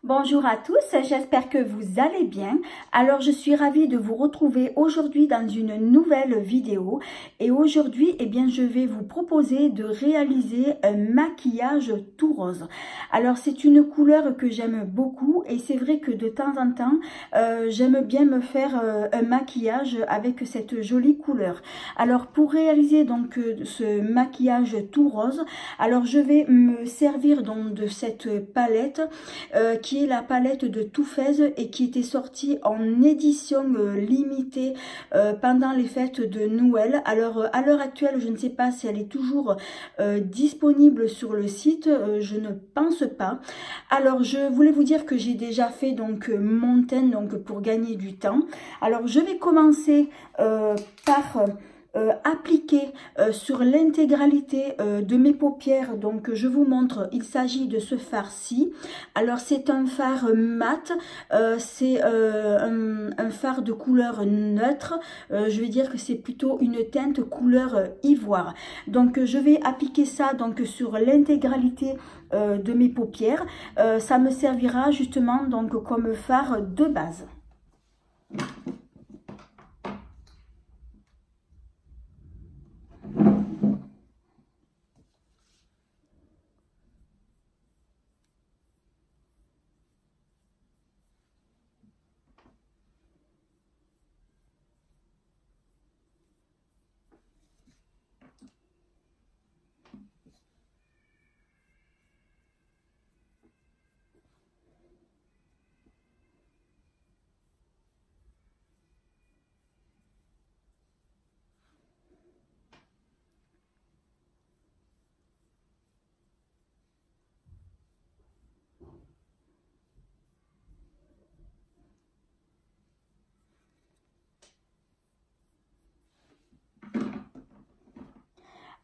Bonjour à tous, j'espère que vous allez bien. Alors je suis ravie de vous retrouver aujourd'hui dans une nouvelle vidéo et aujourd'hui je vais vous proposer de réaliser un maquillage tout rose. Alors c'est une couleur que j'aime beaucoup et c'est vrai que de temps en temps j'aime bien me faire un maquillage avec cette jolie couleur. Alors pour réaliser donc ce maquillage tout rose, alors je vais me servir donc de cette palette qui est la palette de Too Faced et qui était sortie en édition limitée pendant les fêtes de Noël. Alors à l'heure actuelle, je ne sais pas si elle est toujours disponible sur le site, je ne pense pas. Alors je voulais vous dire que j'ai déjà fait donc mon teint donc pour gagner du temps. Alors je vais commencer par appliquer sur l'intégralité de mes paupières. Donc je vous montre, il s'agit de ce fard-ci. Alors c'est un fard mat, c'est un fard de couleur neutre, je vais dire que c'est plutôt une teinte couleur ivoire. Donc je vais appliquer ça donc sur l'intégralité de mes paupières. Ça me servira justement donc comme fard de base.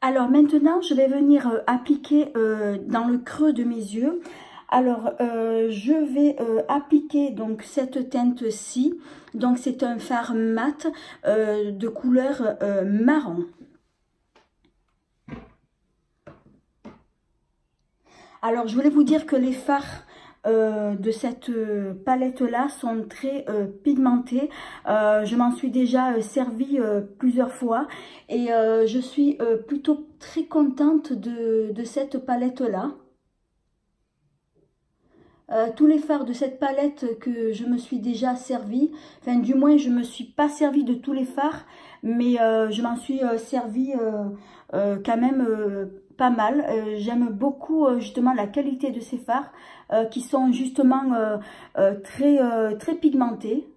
Alors maintenant, je vais venir appliquer dans le creux de mes yeux. Alors, je vais appliquer donc cette teinte-ci. Donc, c'est un fard mat de couleur marron. Alors, je voulais vous dire que les fards de cette palette là sont très pigmentés. Je m'en suis déjà servi plusieurs fois et je suis plutôt très contente de cette palette là. Tous les fards de cette palette que je me suis déjà servi, enfin du moins je me suis pas servi de tous les fards, mais je m'en suis servi quand même pas mal. J'aime beaucoup justement la qualité de ces fards qui sont justement très pigmentés.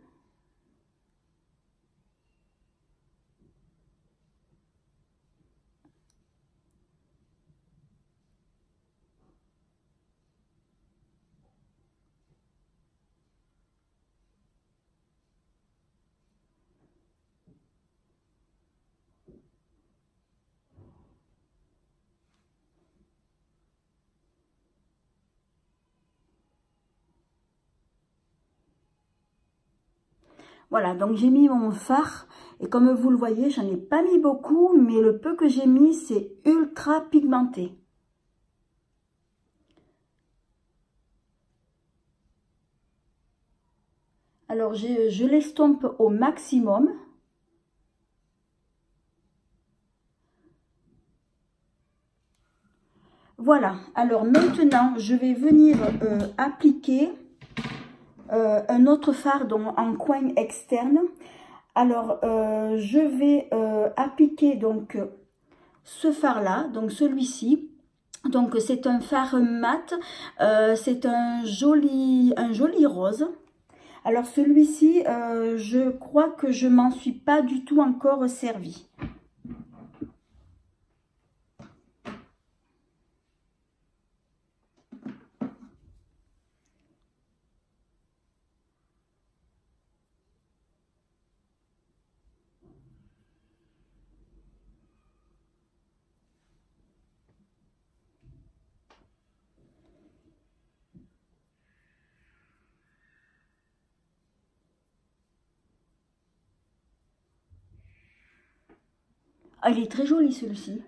Voilà, donc j'ai mis mon fard et comme vous le voyez, j'en ai pas mis beaucoup, mais le peu que j'ai mis, c'est ultra pigmenté. Alors je l'estompe au maximum. Voilà, alors maintenant, je vais venir appliquer un autre fard donc, en coin externe. Alors, je vais appliquer donc ce fard là, donc celui-ci. Donc c'est un fard mat, c'est un joli rose. Alors celui-ci, je crois que je m'en suis pas du tout encore servi. Ah, il est très joli celui-ci.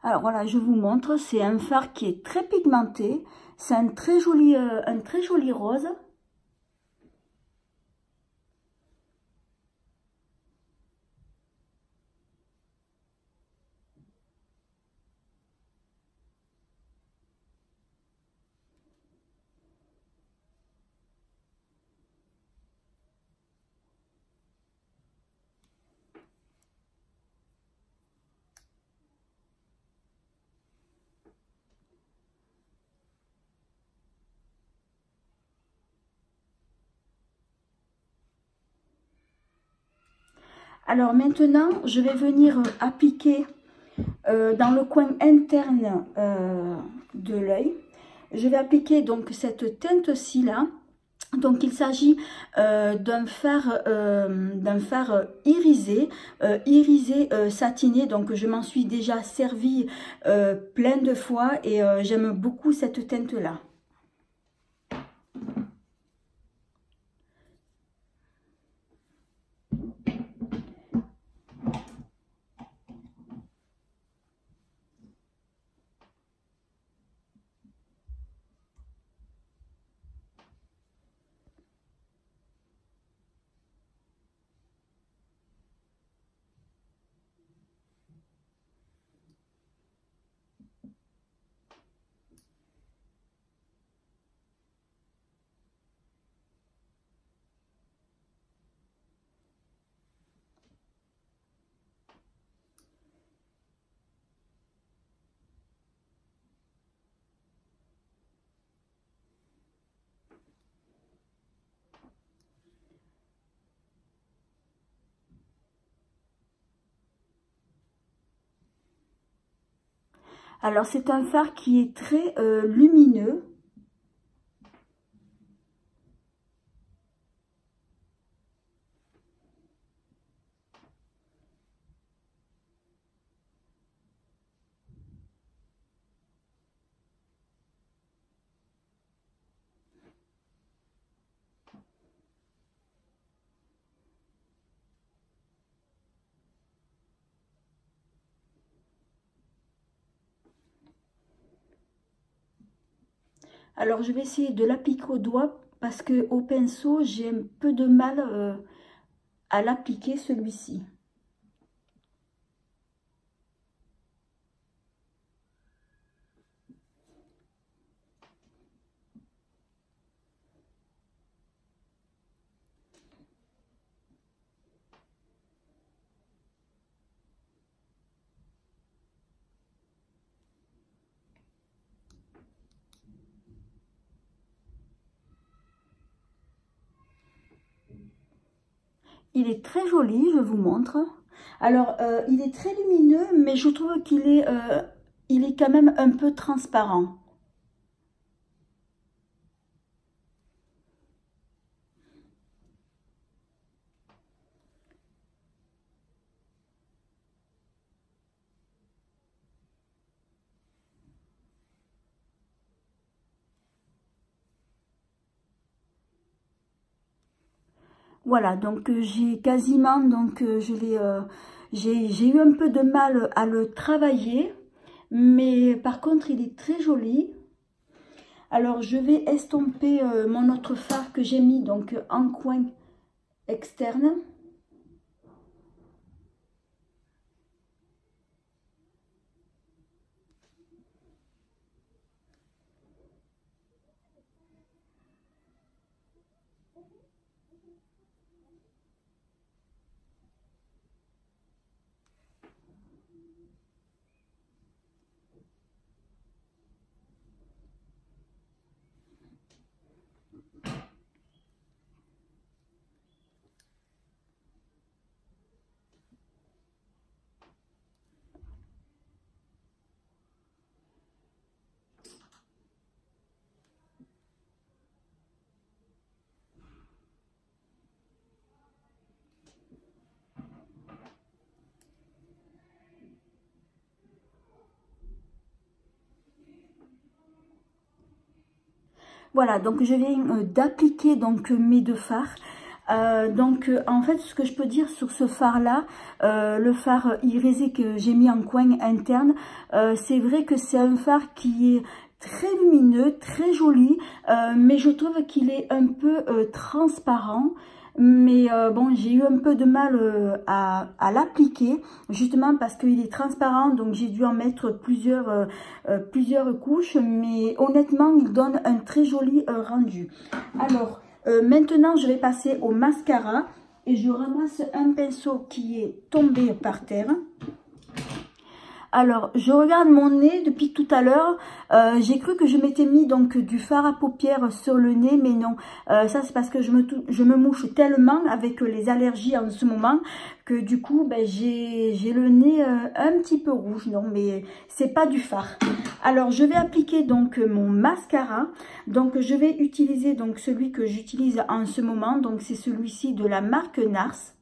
Alors voilà, je vous montre, c'est un fard qui est très pigmenté, c'est un très joli rose. Alors maintenant, je vais venir appliquer dans le coin interne de l'œil. Je vais appliquer donc cette teinte-ci là. Donc il s'agit d'un fard irisé, satiné. Donc je m'en suis déjà servi plein de fois et j'aime beaucoup cette teinte-là. Alors c'est un fard qui est très lumineux. Alors je vais essayer de l'appliquer au doigt parce que au pinceau j'ai un peu de mal à l'appliquer celui-ci. Il est très joli, je vous montre. Alors, il est très lumineux, mais je trouve il est quand même un peu transparent. Voilà, donc j'ai quasiment, j'ai eu un peu de mal à le travailler, mais par contre il est très joli. Alors je vais estomper mon autre fard que j'ai mis donc en coin externe. Voilà, donc je viens d'appliquer donc mes deux fards. En fait, ce que je peux dire sur ce fard-là, le fard irisé que j'ai mis en coin interne, c'est vrai que c'est un fard qui est très lumineux, très joli, mais je trouve qu'il est un peu transparent. Mais bon, j'ai eu un peu de mal à l'appliquer, justement parce qu'il est transparent, donc j'ai dû en mettre plusieurs couches, mais honnêtement, il donne un très joli rendu. Alors, maintenant, je vais passer au mascara et je ramasse un pinceau qui est tombé par terre. Alors, je regarde mon nez depuis tout à l'heure. J'ai cru que je m'étais mis donc du fard à paupières sur le nez, mais non. Ça, c'est parce que je me mouche tellement avec les allergies en ce moment que du coup, ben, j'ai le nez un petit peu rouge. Non, mais c'est pas du fard. Alors, je vais appliquer donc mon mascara. Donc, je vais utiliser donc celui que j'utilise en ce moment. Donc, c'est celui-ci de la marque NARS.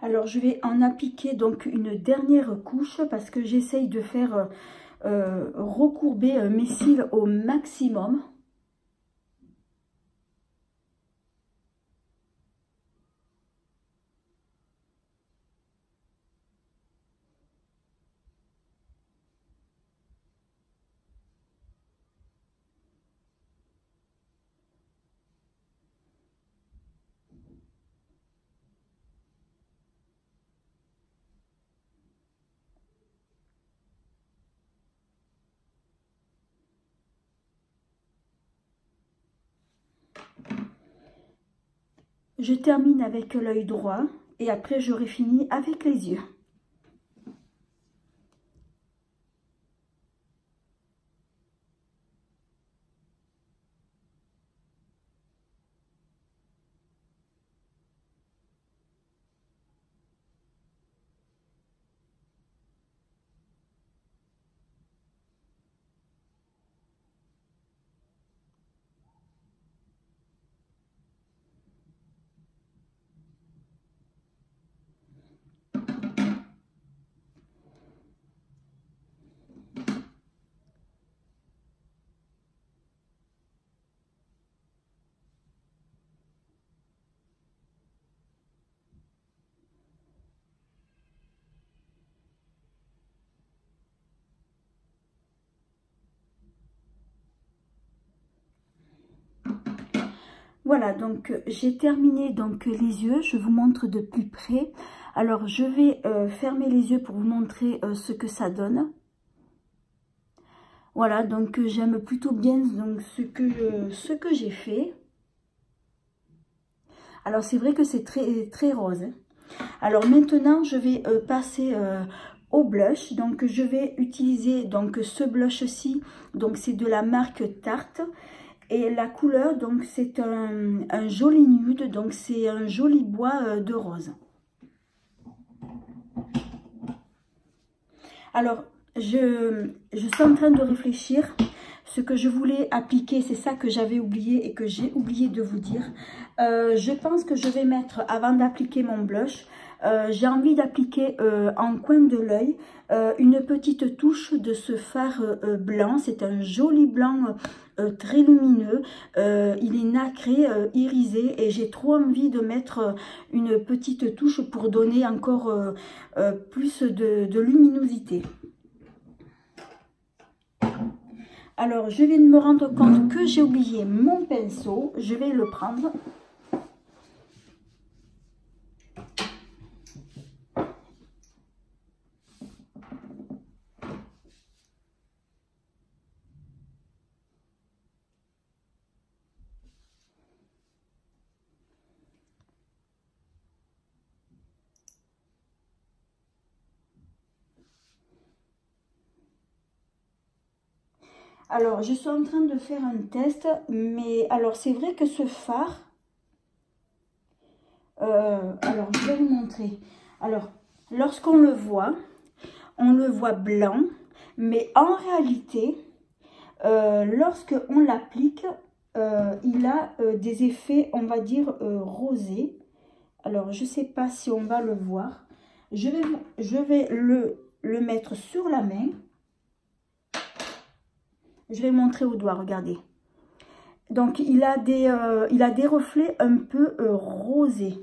Alors, je vais en appliquer donc une dernière couche parce que j'essaye de faire recourber mes cils au maximum. Je termine avec l'œil droit et après j'aurai fini avec les yeux. Voilà, donc j'ai terminé donc les yeux, je vous montre de plus près. Alors je vais fermer les yeux pour vous montrer ce que ça donne. Voilà, donc j'aime plutôt bien donc, ce que j'ai fait. Alors c'est vrai que c'est très rose. Alors maintenant je vais passer au blush. Donc je vais utiliser donc ce blush-ci, donc c'est de la marque Tarte. Et la couleur, donc c'est un joli nude, donc c'est un joli bois de rose. Alors, je suis en train de réfléchir. Ce que je voulais appliquer, c'est ça que j'avais oublié et que j'ai oublié de vous dire. Je pense que je vais mettre, avant d'appliquer mon blush, j'ai envie d'appliquer en coin de l'œil une petite touche de ce fard blanc. C'est un joli blanc très lumineux. Il est nacré, irisé et j'ai trop envie de mettre une petite touche pour donner encore plus de luminosité. Alors, je viens de me rendre compte que j'ai oublié mon pinceau. Je vais le prendre. Alors, je suis en train de faire un test, mais alors c'est vrai que ce fard, alors je vais vous montrer. Alors, lorsqu'on le voit, on le voit blanc, mais en réalité, lorsqu'on l'applique, il a des effets, on va dire, rosés. Alors, je ne sais pas si on va le voir. Je vais le mettre sur la main. Je vais montrer au doigt, regardez. Donc, il a des reflets un peu rosés.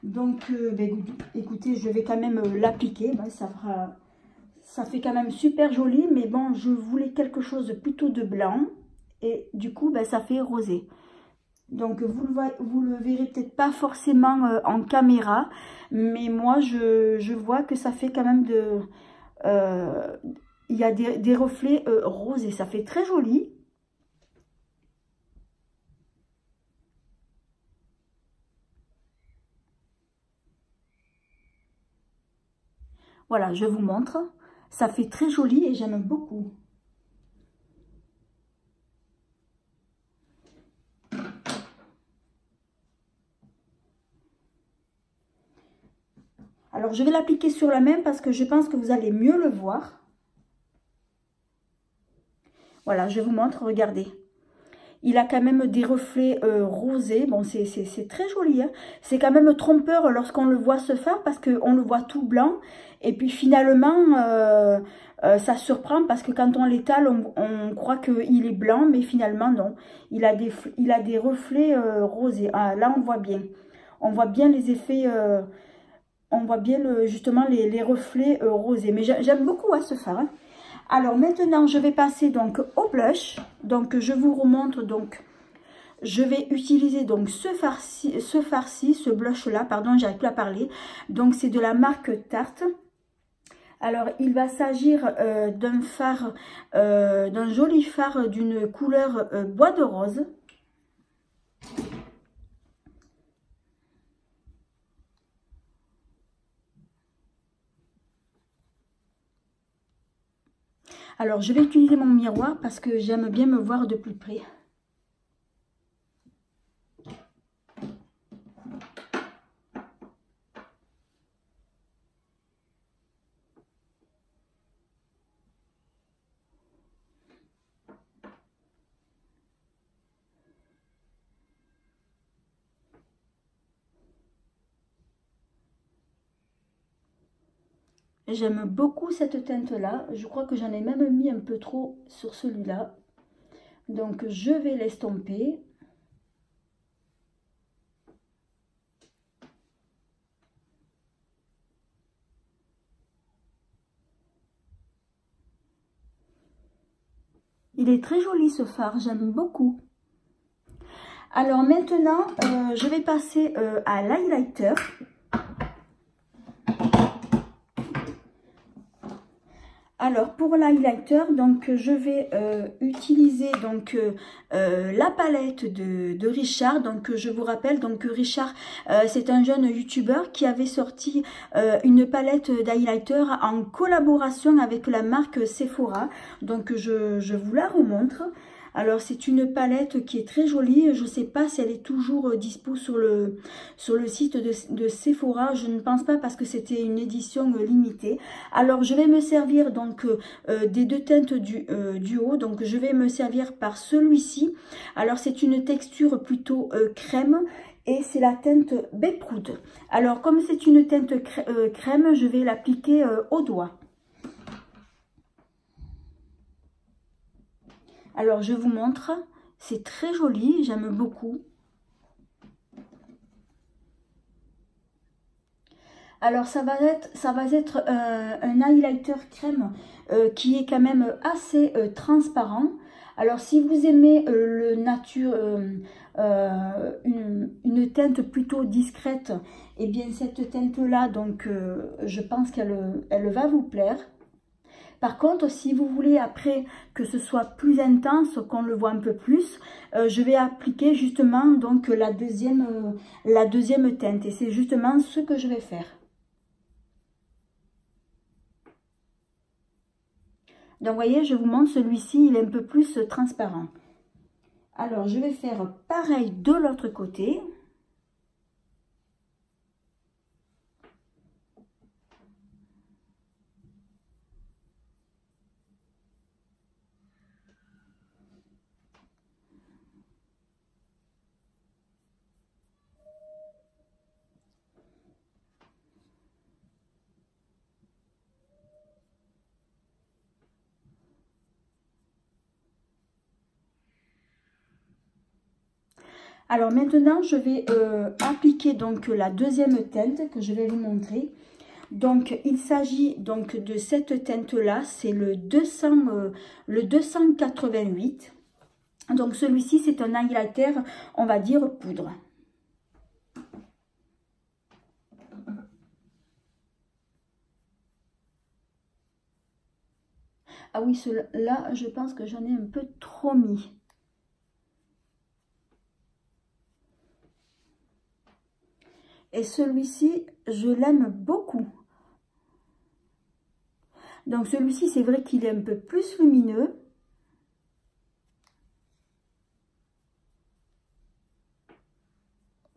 Donc, ben, écoutez, je vais quand même l'appliquer. Ben, ça fait quand même super joli. Mais bon, je voulais quelque chose de plutôt de blanc. Et du coup, ben, ça fait rosé. Donc, vous le verrez peut-être pas forcément en caméra. Mais moi, je vois que ça fait quand même il y a des reflets rosés. Ça fait très joli. Voilà, je vous montre. Ça fait très joli et j'aime beaucoup. Alors, je vais l'appliquer sur la main parce que je pense que vous allez mieux le voir. Voilà, je vous montre, regardez. Il a quand même des reflets rosés. Bon, c'est très joli. Hein. C'est quand même trompeur lorsqu'on le voit se faire parce qu'on le voit tout blanc. Et puis finalement, ça surprend parce que quand on l'étale, on croit qu'il est blanc. Mais finalement, non. Il a des reflets rosés. Ah, là, on voit bien. On voit bien les effets... on voit bien justement les reflets rosés. Mais j'aime beaucoup ce fard. Hein. Alors maintenant, je vais passer donc au blush. Donc je vous remontre. Donc je vais utiliser donc ce fard-ci, ce blush-là. Pardon, j'arrive plus à parler. Donc c'est de la marque Tarte. Alors il va s'agir d'un fard, d'un joli fard d'une couleur bois de rose. Alors, je vais utiliser mon miroir parce que j'aime bien me voir de plus près. J'aime beaucoup cette teinte-là. Je crois que j'en ai même mis un peu trop sur celui-là. Donc, je vais l'estomper. Il est très joli ce fard, j'aime beaucoup. Alors maintenant, je vais passer à l'highlighter. Alors pour l'highlighter, donc je vais utiliser donc la palette de Richard. Donc je vous rappelle donc que Richard c'est un jeune youtubeur qui avait sorti une palette d'highlighter en collaboration avec la marque Sephora. Donc je vous la remontre. Alors c'est une palette qui est très jolie, je ne sais pas si elle est toujours dispo sur le site de Sephora, je ne pense pas parce que c'était une édition limitée. Alors je vais me servir donc des deux teintes du haut, donc je vais me servir par celui-ci. Alors c'est une texture plutôt crème et c'est la teinte Beproud. Alors comme c'est une teinte crème, je vais l'appliquer au doigt. Alors, je vous montre, c'est très joli, j'aime beaucoup. Alors, ça va être un highlighter crème qui est quand même assez transparent. Alors, si vous aimez le nature, une teinte plutôt discrète, et bien cette teinte-là, donc je pense qu'elle va vous plaire. Par contre, si vous voulez après que ce soit plus intense, qu'on le voit un peu plus, je vais appliquer justement donc la deuxième teinte. Et c'est justement ce que je vais faire. Donc, vous voyez, je vous montre, celui-ci, il est un peu plus transparent. Alors, je vais faire pareil de l'autre côté. Alors maintenant, je vais appliquer donc la deuxième teinte que je vais vous montrer. Donc il s'agit donc de cette teinte-là, c'est le 288. Donc celui-ci, c'est un highlighter, on va dire poudre. Ah oui, celui-là, je pense que j'en ai un peu trop mis. Et celui-ci, je l'aime beaucoup. Donc celui-ci, c'est vrai qu'il est un peu plus lumineux.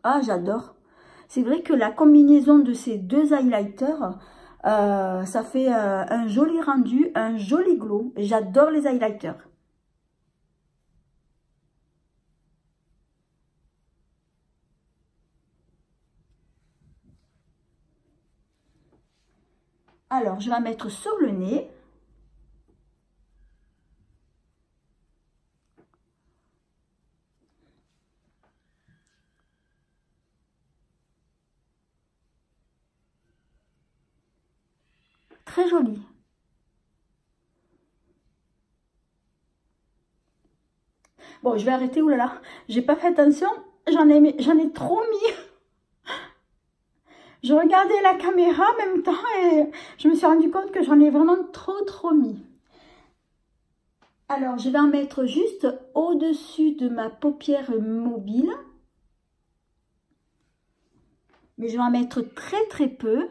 Ah, j'adore. C'est vrai que la combinaison de ces deux highlighters, ça fait un joli rendu, un joli glow. J'adore les highlighters. Alors, je vais mettre sur le nez. Très joli. Bon, je vais arrêter. Oulala, j'ai pas fait attention. J'en ai trop mis. Je regardais la caméra en même temps et je me suis rendu compte que j'en ai vraiment trop mis. Alors, je vais en mettre juste au-dessus de ma paupière mobile. Mais je vais en mettre très peu.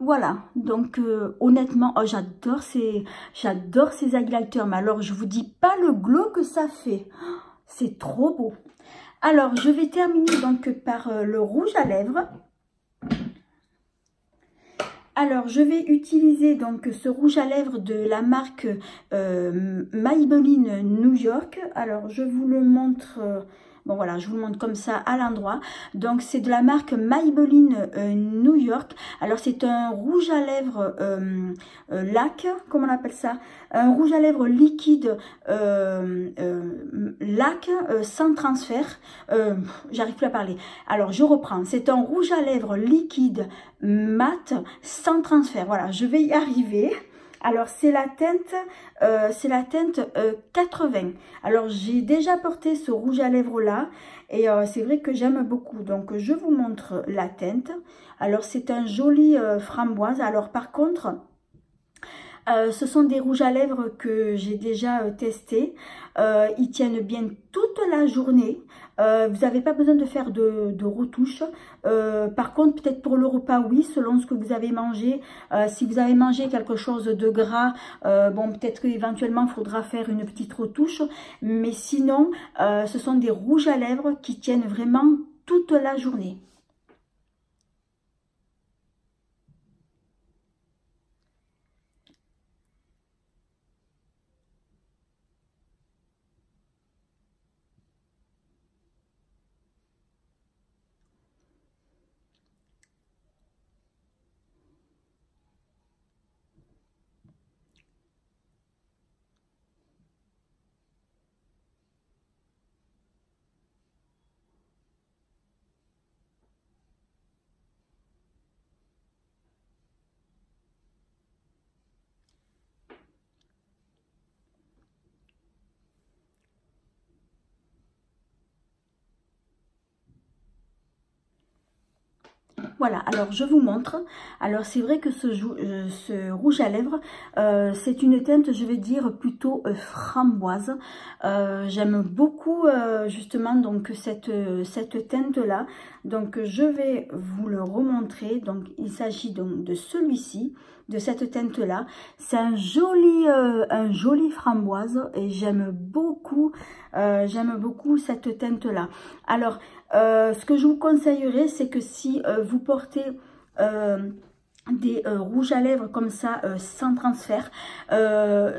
Voilà, donc honnêtement, oh, j'adore ces highlighters. Mais alors, je vous dis pas le glow que ça fait. C'est trop beau. Alors, je vais terminer donc par le rouge à lèvres. Alors, je vais utiliser donc ce rouge à lèvres de la marque Maybelline New York. Alors, je vous le montre... bon voilà, je vous le montre comme ça à l'endroit. Donc c'est de la marque Maybelline New York. Alors c'est un rouge à lèvres lac, comment on appelle ça? Un rouge à lèvres liquide lac sans transfert. J'arrive plus à parler. Alors je reprends. C'est un rouge à lèvres liquide mat sans transfert. Voilà, je vais y arriver. Alors c'est la teinte 80. Alors j'ai déjà porté ce rouge à lèvres là et c'est vrai que j'aime beaucoup. Donc je vous montre la teinte. Alors c'est un joli framboise. Alors par contre, ce sont des rouges à lèvres que j'ai déjà testés. Ils tiennent bien toute la journée. Vous n'avez pas besoin de faire de retouches. Par contre, peut-être pour le repas, oui, selon ce que vous avez mangé. Si vous avez mangé quelque chose de gras, bon, peut-être qu'éventuellement, il faudra faire une petite retouche. Mais sinon, ce sont des rouges à lèvres qui tiennent vraiment toute la journée. Voilà, alors je vous montre. Alors c'est vrai que ce rouge à lèvres, c'est une teinte, je vais dire, plutôt framboise. J'aime beaucoup justement donc cette teinte-là. Donc je vais vous le remontrer. Donc il s'agit donc de celui-ci, de cette teinte-là. C'est un joli framboise et j'aime beaucoup cette teinte-là. Alors, ce que je vous conseillerais, c'est que si vous portez des rouges à lèvres comme ça sans transfert,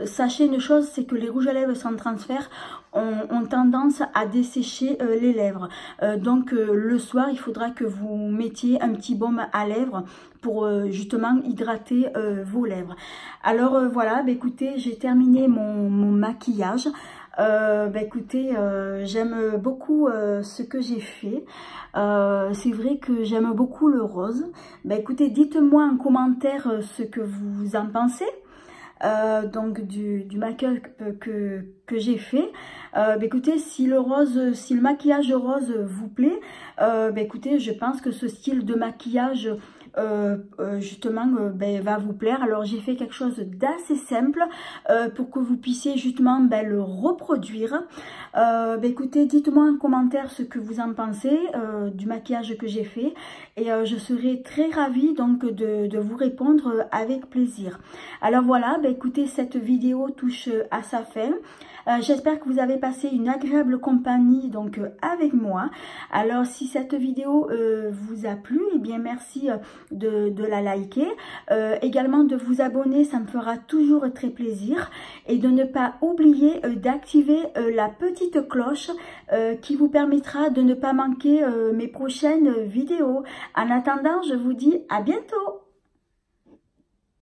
sachez une chose, c'est que les rouges à lèvres sans transfert ont tendance à dessécher les lèvres. Donc le soir, il faudra que vous mettiez un petit baume à lèvres pour justement hydrater vos lèvres. Alors voilà, bah, écoutez, j'ai terminé mon maquillage. Bah écoutez, j'aime beaucoup ce que j'ai fait. C'est vrai que j'aime beaucoup le rose. Bah écoutez, dites-moi en commentaire ce que vous en pensez. Donc du maquillage que j'ai fait. Bah écoutez, si le maquillage rose vous plaît, bah écoutez, je pense que ce style de maquillage justement ben, va vous plaire. Alors j'ai fait quelque chose d'assez simple pour que vous puissiez justement ben, le reproduire. Ben, écoutez, dites-moi en commentaire ce que vous en pensez du maquillage que j'ai fait et je serai très ravie donc de vous répondre avec plaisir. Alors voilà, ben, écoutez, cette vidéo touche à sa fin. J'espère que vous avez passé une agréable compagnie donc avec moi. Alors si cette vidéo vous a plu, eh bien merci de la liker. Également de vous abonner, ça me fera toujours très plaisir. Et de ne pas oublier d'activer la petite cloche qui vous permettra de ne pas manquer mes prochaines vidéos. En attendant, je vous dis à bientôt.